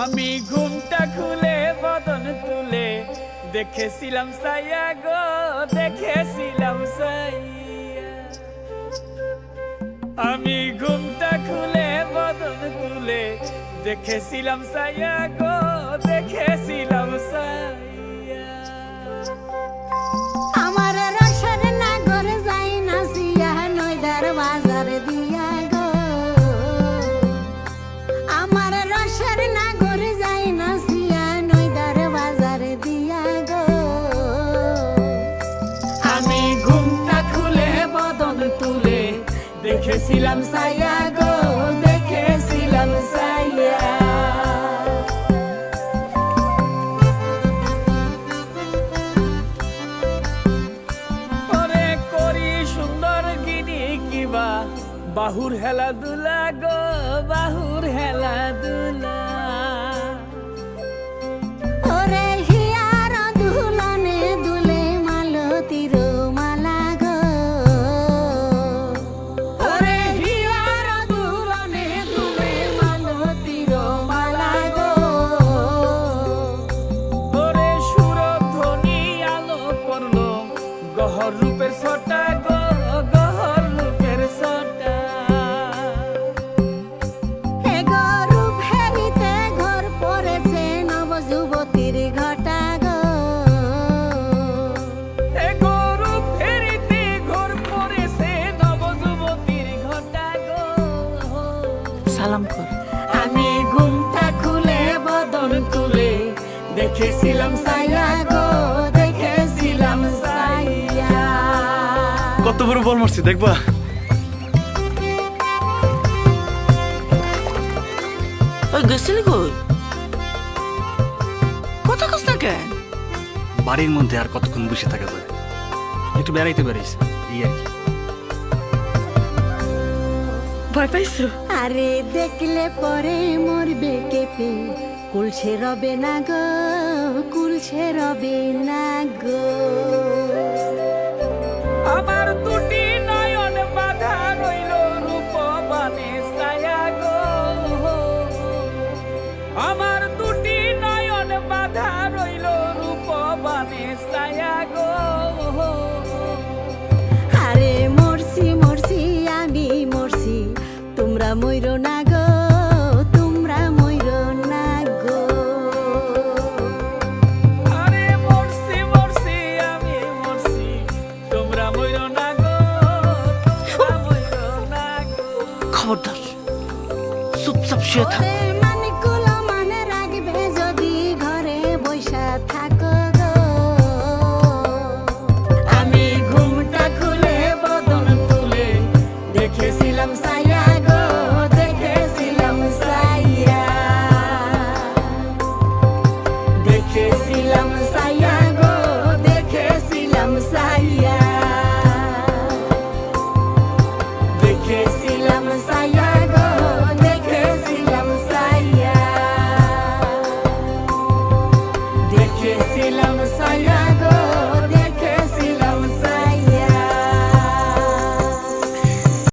আমি ঘুমটা খুলে বদন তুলে দেখেছিলাম সাইয়া গো, দেখেছিলাম সাইয়া। আমি ঘুমটা খুলে বদন তুলে দেখেছিলাম সাইয়া গো, দেখেছিলাম সাইয়া। আমার রসের নাগর যাই নাচিয়া নইদার বাজার দিয়া গো, আমার রসের নাগর যাই নাচিয়া নইদার বাজার দিয়া গো। আমি ঘুমটা খুলে বদন তুলে দেখেছিলাম সাইয়া গো, দেখেছিলাম সাইয়া। ওরে করি সুন্দর গিনি কিবা বাহুর হেলা দুলা গো, বাহুর হেলা দুলা। ওরে হিয়ার দুলনে দুলে মালতীর মালা গো, ওরে হিয়ার দুলনে দুলে মালতীর মালা গো। ওরে সুরধ্বনি আলো পড়লো গহর রূপের ছটা গো, গহর রূপের ছটা। হে গরু ফেরিতে ঘর পড়েছে নব যুবতীর ঘটা গো, এ গরু ফেরিতে ঘর পড়েছে নবযুবতীর ঘটা গো। সালাম কর। আমি ঘুমটা খুলে বদন তুলে দেখেছিলাম সাইয়া গো, দেখেছিলাম সাইয়া। কত বড় বল মারছি দেখবা? ওই গেছিলি কই? কথা কস না কেন? বাড়ির মধ্যে আর কতক্ষণ বসে থাকা যায়, একটু বেড়াইতে বেড়াইছে এই আর কি। ভয় পাইছো? আরে দেখলে পরে মরবে কেঁপে, কুলছে রবে না গো, কুলছে রবে না গো। আমার দুটি নয়ন বাধা রইল রূপবানে ছায়া গো, আমার দুটি নয়ন বাধা রইল রূপবানে ছায়া গো। আরে মরছি মরছি আমি মরছি, তোমরা মইরো না গো, তোমরা মইরো না গো। আরে মরছি মরছি আমি মরছি, তোমরা মইরো না গো, তোমরা মইরো না গো। খবরদার, চুপচাপ শুয়ে থাক। ওরে